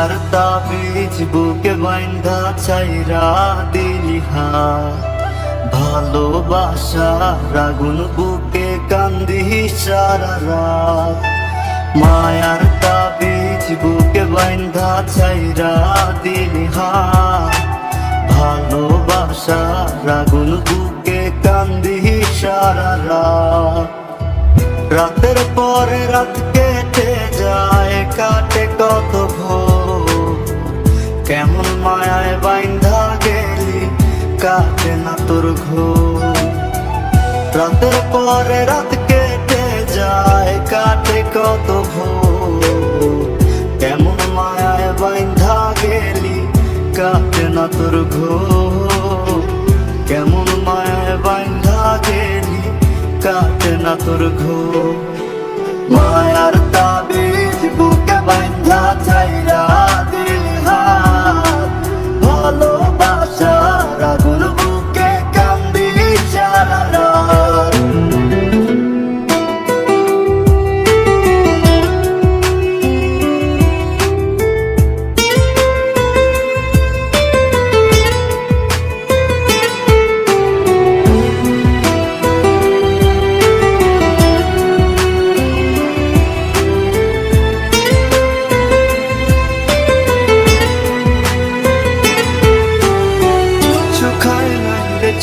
মায়ার তাবিজ বুকে বাইন্ধা ছাইরা দিলি হাত, ভালোবাসার আগুন বুকে কান্দি সারা রাত। মায়ার তাবিজ বুকে বাইন্ধা ছাইরা দিলি হাত, ভালোবাসার আগুন বুকে কান্দি সারা রাত। রাতের পরে রাত কেটে যায়, কাটে কত ভোর, কেমন মায়ায় বাইন্ধা গেলি কাটে না তোর ঘোর। রাতের পরে রাত কেটে যায়, কাটে কত ভোর, কেমন মায়ায় বাইন্ধা গেলি কাটে না তোর ঘোর। কেমন মায়ায় বাইন্ধা গেলি কাটে না তোর ঘোর। মায়ার তাবিজ বুকে বাইন্ধা ছাইরা দিলি হাত, ভালোবাসার আগুন বুকে কান্দি সারা রাত।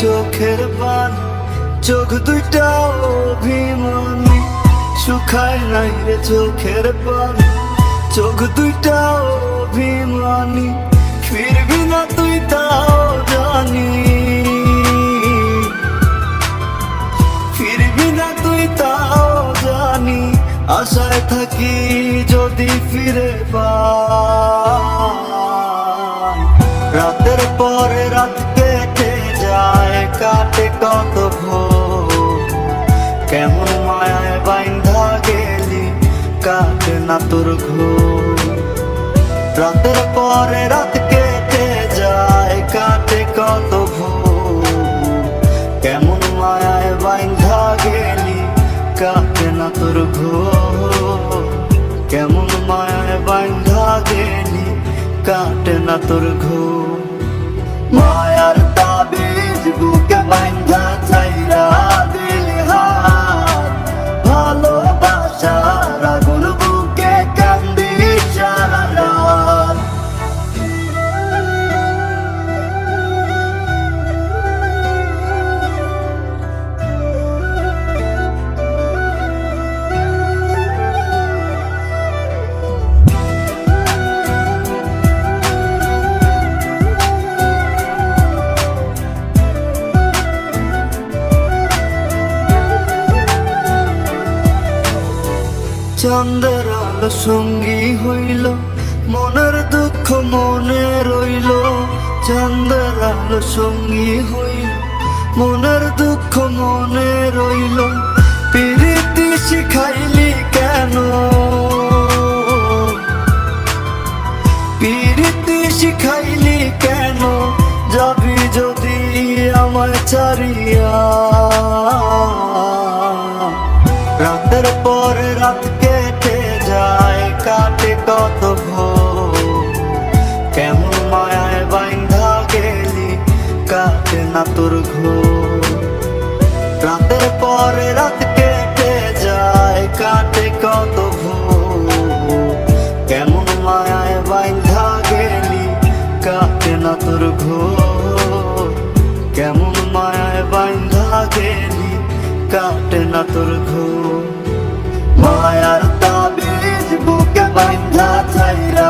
চোখের পানি, চোখ দুইটা অভিমানী, শুকায় নাই রে চোখের পানি, চোখ দুইটা অভিমানী। ফিরবি না তুই তাও জানি, ফিরবি না তুই তাও জানি। আশায় থাকি যদি ফিরে পাই, রাতের পরে রাত কেটে যায়, কাটে কত ভোর, কেমন মায়ায় বাইন্ধা গেলি কাটে না তোর ঘোর। রাতের পরে রাত কেটে যায়, কাটে কত ভোর, কেমন মায়ায় বাইন্ধা গেলি কাটে না তোর ঘোর। কেমন মায়ায় বাইন্ধা গেলি কাটে না তোর ঘোর। মায়ার তাবিজ বুকে বাইন্ধা ছাইরা দিলি হাত, ভালোবাসার আগুন বুকে কান্দি সারা রাত। চাঁদের আলো সঙ্গী হইল, মনের দুঃখ মনে রইল। চাঁদের আলো সঙ্গী হইল, মনের দুঃখ মনে রইল। প্রীতি শিখাইলি কেন, প্রীতি শিখাইলি কেন, যাবি যদি আমায় ছাড়িয়া। রাতের পরে রাত কেটে যায়, কাটে কত ভোর, কেমন মায়ায় বাইন্ধা গেলি কাটে না তোর ঘোর। রাতের পরে রাত কেটে যায়, কাটে কত ভোর, কেমন মায়ায় বাইন্ধা গেলি কাটে না তোর ঘোর। কেমন মায়ায় বাইন্ধা গেলি কাটে না তোর ঘোর। মায়ার তাবিজ বুকে বাইন্ধা ছাইরা